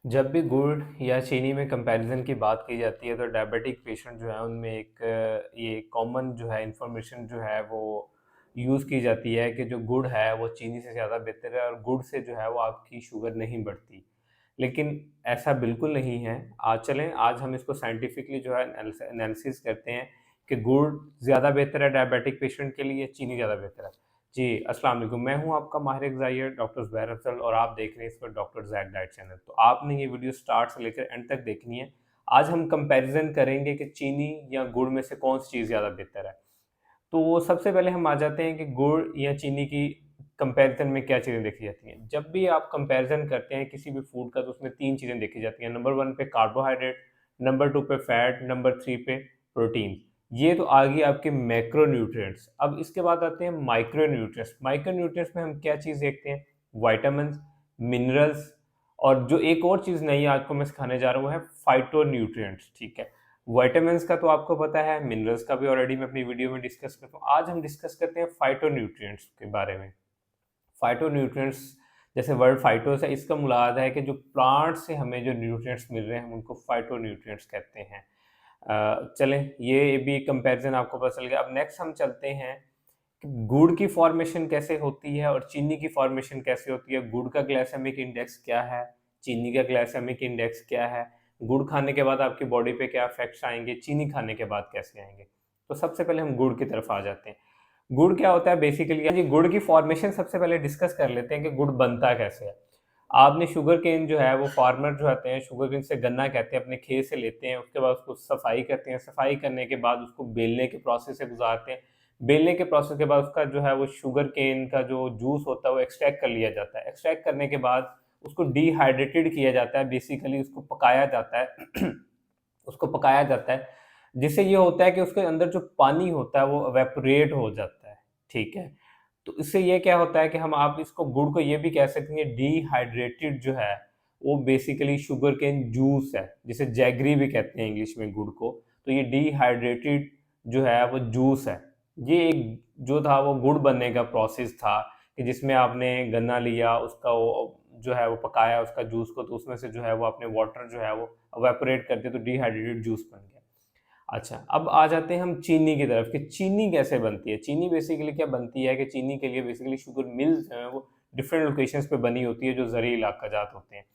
जब भी गुड़ या चीनी में कंपैरिजन की बात की जाती है तो डायबिटिक पेशेंट जो है उनमें एक ये कॉमन जो है इंफॉर्मेशन जो है वो यूज़ की जाती है कि जो गुड़ है वो चीनी से ज़्यादा बेहतर है और गुड़ से जो है वो आपकी शुगर नहीं बढ़ती। लेकिन ऐसा बिल्कुल नहीं है। आज हम इसको साइंटिफिकली जो है एनालिसिस करते हैं कि गुड़ ज़्यादा बेहतर है डायबिटिक पेशेंट के लिए, चीनी ज़्यादा बेहतर है। जी, अस्सलाम वालेकुम। मैं हूँ आपका माहिर ग़िज़ाइया डॉक्टर ज़ुबैर अफ़ज़ल और आप देख रहे हैं इस वक़्त डॉक्टर ज़ैक डाइट चैनल। तो आपने ये वीडियो स्टार्ट से लेकर एंड तक देखनी है। आज हम कंपैरिज़न करेंगे कि चीनी या गुड़ में से कौन-सी चीज़ ज़्यादा बेहतर है। तो सबसे पहले हम आ जाते हैं कि गुड़ या चीनी की कंपैरिज़न में क्या चीज़ें देखी जाती हैं। जब भी आप कंपैरिज़न करते हैं किसी भी फूड का तो उसमें 3 चीज़ें देखी जाती हैं। नंबर 1 पे कार्बोहाइड्रेट, नंबर 2 पे फैट, नंबर 3 पे प्रोटीन। ये तो आ गई आपके मैक्रोन्यूट्रिएंट्स। अब इसके बाद आते हैं माइक्रोन्यूट्रिएंट्स। माइक्रोन्यूट्रिएंट्स में हम क्या चीज़ देखते हैं? विटामिन्स, मिनरल्स और जो एक और चीज़ नई आपको मैं सिखाने जा रहा हूँ वो है फाइटोन्यूट्रिएंट्स, ठीक है? विटामिन्स का तो आपको पता है, मिनरल्स का भी ऑलरेडी मैं अपनी वीडियो में डिस्कस करता हूँ। आज हम डिस्कस करते हैं फाइटोन्यूट्रिएंट्स के बारे में। फाइटोन्यूट्रिएंट्स जैसे वर्ड फाइटो से इसका मुराद है कि जो प्लांट से हमें जो न्यूट्रिएंट्स मिल रहे हैं हम उनको फाइटोन्यूट्रिएंट्स कहते हैं। चलें ये भी कंपैरिजन आपको पता चल गया। अब नेक्स्ट हम चलते हैं कि गुड़ की फॉर्मेशन कैसे होती है और चीनी की फॉर्मेशन कैसे होती है। गुड़ का ग्लाइसेमिक इंडेक्स क्या है, चीनी का ग्लाइसेमिक इंडेक्स क्या है, गुड़ खाने के बाद आपकी बॉडी पे क्या इफेक्ट्स आएंगे, चीनी खाने के बाद कैसे आएंगे। तो सबसे पहले हम गुड़ की तरफ आ जाते हैं। गुड़ क्या होता है बेसिकली, जी गुड़ की फॉर्मेशन सबसे पहले डिस्कस कर लेते हैं कि गुड़ बनता कैसे है। आपने शुगर केन जो है वो फार्मर जो आते हैं शुगर केन से गन्ना कहते हैं अपने खेत से लेते हैं, उसके बाद उसको सफाई करते हैं, सफाई करने के बाद उसको बेलने के प्रोसेस से गुजारते हैं। बेलने के प्रोसेस के बाद उसका जो है वो शुगर केन का जो जूस होता है वो एक्सट्रैक्ट कर लिया जाता है। एक्सट्रैक्ट करने के बाद उसको डिहाइड्रेटेड किया जाता है, बेसिकली उसको पकाया जाता है उसको पकाया जाता है, जिससे ये होता है कि उसके अंदर जो पानी होता है वो इवेपोरेट हो जाता है, ठीक है? तो इससे ये क्या होता है कि हम आप इसको गुड़ को ये भी कह सकते हैं डिहाइड्रेटेड जो है, वो बेसिकली शुगरकेन जूस है, जिसे जैगरी भी कहते हैं इंग्लिश में गुड़ को। तो ये डिहाइड्रेटेड जो है वो जूस है। ये एक जो था वो गुड़ बनने का प्रोसेस था कि जिसमें आपने गन्ना लिया, उसका वो जो है वो पकाया उसका जूस को, तो उसमें से जो है वो आपने वाटर जो है वो इवेपोरेट कर दिया तो डिहाइड्रेटेड जूस बन गया। अच्छा, अब आ जाते हैं हम चीनी की तरफ कि चीनी कैसे बनती है। चीनी बेसिकली क्या बनती है कि चीनी के लिए बेसिकली शुगर मिल्स जो हैं वो डिफरेंट लोकेशंस पे बनी होती है जो ज़रूरी इलाका जात होते हैं।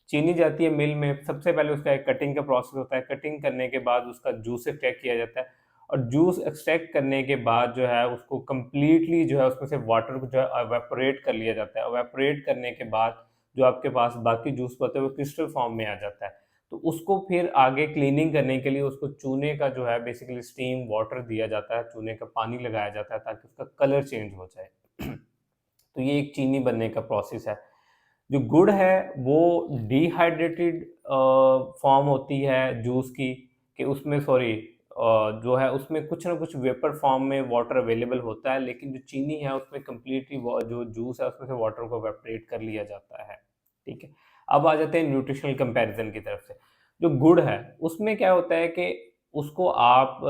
चीनी जाती है मिल में, सबसे पहले उसका एक कटिंग का प्रोसेस होता है, कटिंग करने के बाद उसका जूस एक्सट्रैक्ट किया जाता है और जूस एक्सट्रैक्ट करने के बाद जो है उसको कंप्लीटली जो है उसमें से वाटर को जो है इवेपोरेट कर लिया जाता है। इवेपोरेट करने के बाद जो आपके पास बाकी जूस होता है वो क्रिस्टल फॉर्म में आ जाता है। तो उसको फिर आगे क्लीनिंग करने के लिए उसको चूने का जो है बेसिकली स्टीम वाटर दिया जाता है, चूने का पानी लगाया जाता है ताकि उसका कलर चेंज हो जाए। तो ये एक चीनी बनने का प्रोसेस है। जो गुड़ है वो डिहाइड्रेटेड फॉर्म होती है जूस की, कि उसमें सॉरी जो है उसमें कुछ ना कुछ वेपर फॉर्म में वाटर अवेलेबल होता है, लेकिन जो चीनी है उसमें कम्प्लीटली जो जूस है उसमें से वाटर को एवेपोरेट कर लिया जाता है, ठीक है। अब आ जाते हैं न्यूट्रिशनल कंपैरिजन की तरफ से। जो गुड़ है उसमें क्या होता है कि उसको आप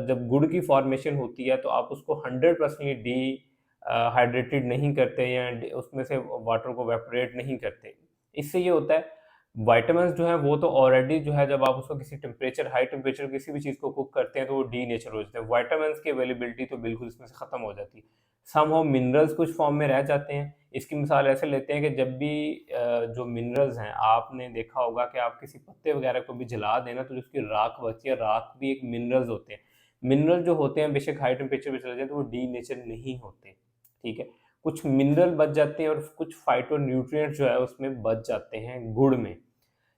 जब गुड़ की फॉर्मेशन होती है तो आप उसको 100% डी हाइड्रेटेड नहीं करते या उसमें से वाटर को वेपोरेट नहीं करते। इससे ये होता है विटामिन्स जो है वो तो ऑलरेडी जो है जब आप उसको किसी टेम्परेचर हाई टेम्परेचर किसी भी चीज़ को कुक करते हैं तो वो डीनेचर हो जाता है। विटामिन्स की अवेलेबिलिटी तो बिल्कुल इसमें से ख़त्म हो जाती है। समहाउ मिनरल्स कुछ फॉर्म में रह जाते हैं। इसकी मिसाल ऐसे लेते हैं कि जब भी जो मिनरल्स हैं आपने देखा होगा कि आप किसी पत्ते वगैरह को भी जला दें ना तो जो उसकी राख बचती है, राख भी एक मिनरल्स होते हैं। मिनरल जो होते हैं बेशक हाई टेम्परेचर पे चले जाएँ तो वो डीनेचर नहीं होते। ठीक है? कुछ मिनरल बच जाते हैं और कुछ फाइटोन्यूट्रिएंट्स जो है उसमें बच जाते हैं गुड़ में।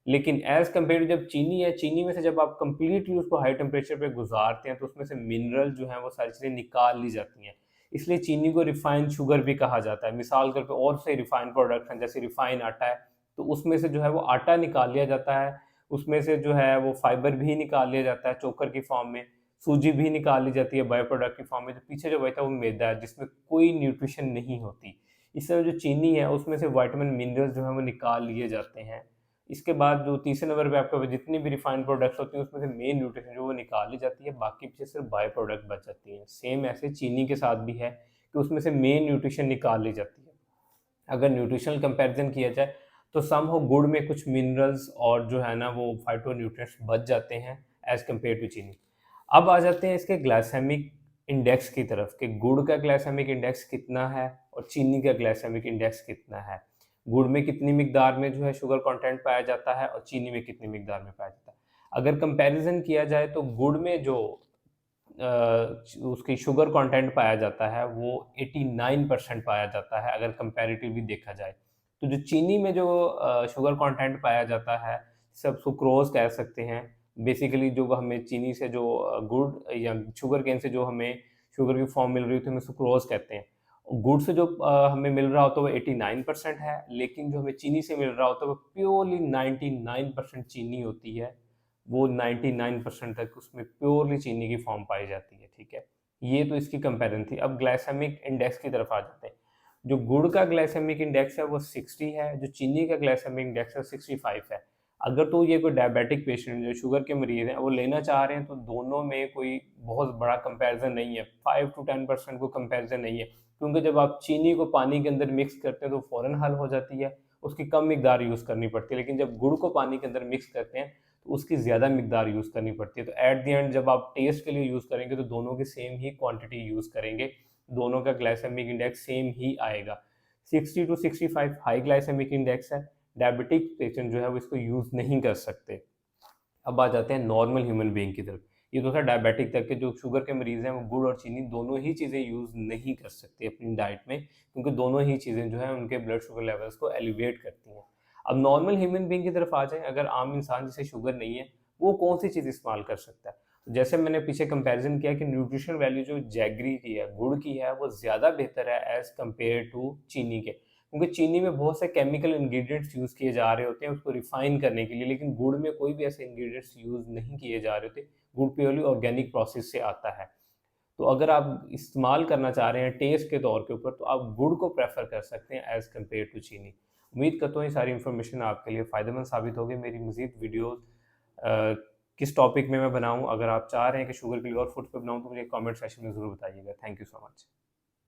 लेकिन एज़ कम्पेयर टू जब चीनी है, चीनी में से जब आप कंप्लीटली उसको हाई टेम्परेचर पे गुज़ारते हैं तो उसमें से मिनरल जो हैं वो सारी चीज़ें निकाल ली जाती हैं। इसलिए चीनी को रिफाइंड शुगर भी कहा जाता है। मिसाल के तौर पे और से रिफाइंड प्रोडक्ट्स हैं जैसे रिफाइंड आटा है, तो उसमें से जो है वो आटा निकाल लिया जाता है, उसमें से जो है वो फाइबर भी निकाल लिया जाता है चोकर की फॉर्म में, सूजी भी निकाल ली जाती है बाय प्रोडक्ट की फॉर्म में, तो पीछे जो बचता है वो मैदा है जिसमें कोई न्यूट्रिशन नहीं होती। इस तरह जो चीनी है उसमें से विटामिन मिनरल्स जो हैं वो निकाल लिए जाते हैं। इसके बाद जो तीसरे नंबर पे आपका जितनी भी रिफाइंड प्रोडक्ट्स होती हैं उसमें से मेन न्यूट्रिशन जो वो निकाल ली जाती है, बाकी पीछे सिर्फ बाय प्रोडक्ट बच जाती हैं। सेम ऐसे चीनी के साथ भी है कि उसमें से मेन न्यूट्रिशन निकाल ली जाती है। अगर न्यूट्रिशनल कंपैरिजन किया जाए तो समहाउ गुड़ में कुछ मिनरल्स और जो है ना वो फाइटोन्यूट्रिएंट्स बच जाते हैं एज़ कम्पेयर टू चीनी। अब आ जाते हैं इसके ग्लाइसेमिक इंडेक्स की तरफ कि गुड़ का ग्लाइसेमिक इंडेक्स कितना है और चीनी का ग्लाइसेमिक इंडेक्स कितना है। गुड़ में कितनी मिकदार में जो है शुगर कंटेंट पाया जाता है और चीनी में कितनी मिकदार में पाया जाता है। अगर कंपैरिज़न किया जाए तो गुड़ में जो उसकी शुगर कंटेंट पाया जाता है वो 89% पाया जाता है अगर कंपैरेटिवली देखा जाए। तो जो चीनी में जो शुगर कंटेंट पाया जाता है, सब सुक्रोज़ कह सकते हैं। बेसिकली जो हमें चीनी से जो गुड़ या शुगर केन से जो हमें शुगर की फॉर्म मिल रही होती है, हमें सुक्रोज़ कहते हैं। गुड़ से जो हमें मिल रहा होता है वो 89% है, लेकिन जो हमें चीनी से मिल रहा होता है वो प्योरली 99% चीनी होती है। वो 99% तक उसमें प्योरली चीनी की फॉर्म पाई जाती है, ठीक है? ये तो इसकी कंपैरिज़न थी। अब ग्लाइसेमिक इंडेक्स की तरफ आ जाते हैं। जो गुड़ का ग्लाइसेमिक इंडेक्स है वो 60 है, जो चीनी का ग्लाइसेमिक इंडेक्स है 65 है। अगर तो ये कोई डायबिटिक पेशेंट जो शुगर के मरीज़ हैं, वो लेना चाह रहे हैं तो दोनों में कोई बहुत बड़ा कंपैरिज़न नहीं है, 5 टू 10% को कंपैरिज़न नहीं है। क्योंकि जब आप चीनी को पानी के अंदर मिक्स करते हैं तो फ़ौरन हल हो जाती है, उसकी कम मिकदार यूज़ करनी पड़ती है। लेकिन जब गुड़ को पानी के अंदर मिक्स करते हैं तो उसकी ज़्यादा मिकदार यूज़ करनी पड़ती है। तो एट द एंड जब आप टेस्ट के लिए यूज़ करेंगे तो दोनों की सेम ही क्वांटिटी यूज़ करेंगे, दोनों का ग्लाइसेमिक इंडेक्स सेम ही आएगा। 60 टू 65 हाई ग्लाइसेमिक इंडेक्स है, डायबिटिक पेशेंट जो है वो इसको यूज़ नहीं कर सकते। अब आ जाते हैं नॉर्मल ह्यूमन बीइंग की तरफ। ये तो था डायबिटिक तक के, जो शुगर के मरीज़ हैं वो गुड़ और चीनी दोनों ही चीज़ें यूज़ नहीं कर सकते अपनी डाइट में, क्योंकि दोनों ही चीज़ें जो है उनके ब्लड शुगर लेवल्स को एलिवेट करती हैं। अब नॉर्मल ह्यूमन बीइंग की तरफ आ जाएँ, अगर आम इंसान जिसे शुगर नहीं है, वो कौन-सी चीज़ इस्तेमाल कर सकता है? तो जैसे मैंने पीछे कंपैरिज़न किया कि न्यूट्रिशनल वैल्यू जो जैगरी की है, गुड़ की है, वो ज़्यादा बेहतर है एज़ कम्पेयर टू चीनी के। क्योंकि चीनी में बहुत से केमिकल इंग्रीडिएंट्स यूज़ किए जा रहे होते हैं उसको रिफ़ाइन करने के लिए, लेकिन गुड़ में कोई भी ऐसे इंग्रीडिएंट्स यूज़ नहीं किए जा रहे होते। गुड़ प्योरली ऑर्गेनिक प्रोसेस से आता है। तो अगर आप इस्तेमाल करना चाह रहे हैं टेस्ट के तौर के ऊपर, तो आप गुड़ को प्रेफ़र कर सकते हैं एज़ कम्पेयर टू चीनी। उम्मीद करता हूँ ये सारी इन्फॉर्मेशन आपके लिए फ़ायदेमंद साबित होगी। मेरी मज़ीद वीडियोज़ किस टॉपिक में मैं बनाऊँ, अगर आप चाह रहे हैं कि शुगर के लिए और फूड्स पे बनाऊँ, तो मुझे कमेंट सेक्शन में ज़रूर बताइएगा। Thank you so much.